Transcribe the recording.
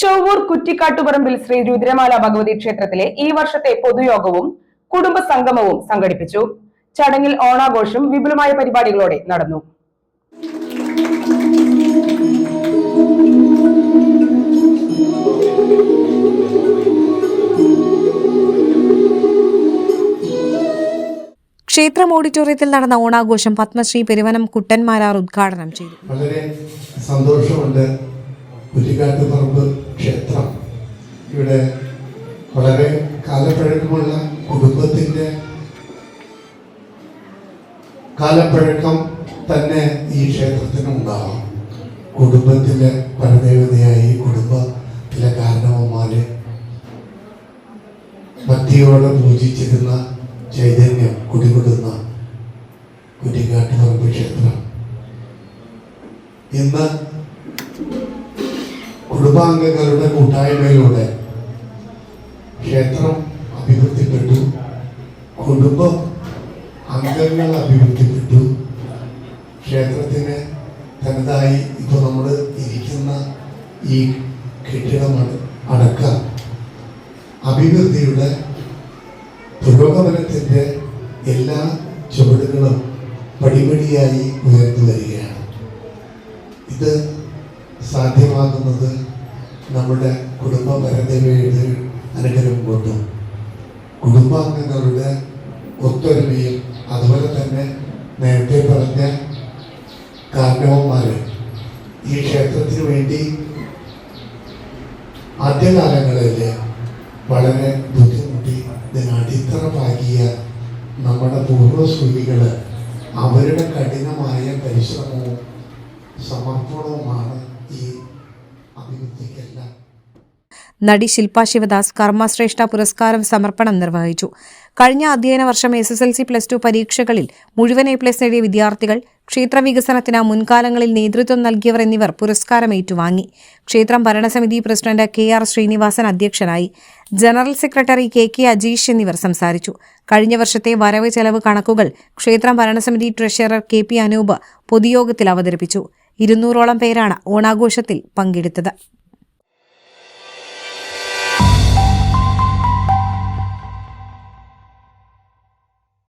ചൊവ്വൂർ കുറ്റിക്കാട്ടുപറമ്പിൽ ശ്രീ രുദ്രമാല ഭഗവതി ക്ഷേത്രത്തിലെ ഈ വർഷത്തെ പൊതുയോഗവും കുടുംബ സംഗമവും സംഘടിപ്പിച്ചു. ചടങ്ങിൽ ഓണാഘോഷം വിപുലമായ പരിപാടികളോടെ നടന്നു. ക്ഷേത്രം ഓഡിറ്റോറിയത്തിൽ നടന്ന ഓണാഘോഷം പത്മശ്രീ പെരുവനം കുട്ടന്മാരാർ ഉദ്ഘാടനം ചെയ്തു. വളരെ സന്തോഷമുണ്ട്. കുറ്റിക്കാട്ടുപറമ്പ് ക്ഷേത്രം ഇവിടെ വളരെ കാലപ്പഴക്കമുള്ള കുടുംബത്തിൻ്റെ കാലപ്പഴക്കം തന്നെ ഈ ക്ഷേത്രത്തിനുണ്ടാവാം. കുടുംബത്തിലെ പരദേവതയായി കുടുംബത്തിലെ കാരണവന്മാര് ഭക്തിയോടെ പൂജിച്ചിരുന്ന ചൈതന്യം കുടികൊടുന്ന കുറ്റിക്കാട്ടുപറമ്പ് ക്ഷേത്രം ഇന്ന് കുടുംബാംഗങ്ങളുടെ കൂട്ടായ്മയിലൂടെ ക്ഷേത്രം അഭിവൃദ്ധിപ്പെട്ടു, കുടുംബ അംഗങ്ങൾ അഭിവൃദ്ധിപ്പെട്ടു. ക്ഷേത്രത്തിന് തനതായി ഇപ്പോൾ നമ്മൾ ഇരിക്കുന്ന ഈ കെട്ടിടം അടക്കം അഭിവൃദ്ധിയുടെ പുരോഗമനത്തിൻ്റെ എല്ലാ ചുവടുകളും പടിപടിയായി ഉയർന്നു വരികയാണ്. ഇത് സാധ്യമാകുന്നത് നമ്മുടെ കുടുംബ പരദേവയുടെ അനുഗ്രഹം കൊണ്ടും കുടുംബാംഗങ്ങളുടെ ഒത്തൊരുമയും അതുപോലെ തന്നെ നേരത്തെ പറഞ്ഞ കാരണവന്മാർ ഈ ക്ഷേത്രത്തിന് വേണ്ടി ആദ്യകാലങ്ങളിൽ വളരെ ബുദ്ധിമുട്ടി ഇതിനടിത്തറ പാകിയ നമ്മുടെ പൂർവ്വസൂരികൾ അവരുടെ കഠിനമായ പരിശ്രമവും സമർപ്പണവുമാണ് ഈ അഭിവൃദ്ധിക്കെല്ലാം. നടി ശില്പ ശിവദാസ് കർമ്മശ്രേഷ്ഠ പുരസ്കാരം സമർപ്പണം നിർവഹിച്ചു. കഴിഞ്ഞ അധ്യയന വർഷം SSLC +2 പരീക്ഷകളിൽ മുഴുവൻ A+ നേടിയ വിദ്യാർത്ഥികൾ, ക്ഷേത്ര വികസനത്തിന് മുൻകാലങ്ങളിൽ നേതൃത്വം നൽകിയവർ എന്നിവർ പുരസ്കാരം ഏറ്റുവാങ്ങി. ക്ഷേത്രം ഭരണസമിതി പ്രസിഡന്റ് KR ശ്രീനിവാസൻ അധ്യക്ഷനായി. ജനറൽ സെക്രട്ടറി KK അജീഷ് എന്നിവർ സംസാരിച്ചു. കഴിഞ്ഞ വർഷത്തെ വരവ് ചെലവ് കണക്കുകൾ ക്ഷേത്രം ഭരണസമിതി ട്രഷറർ KP അനൂപ് പൊതുയോഗത്തിൽ അവതരിപ്പിച്ചു. 200ഓളം പേരാണ് ഓണാഘോഷത്തിൽ പങ്കെടുത്തത്.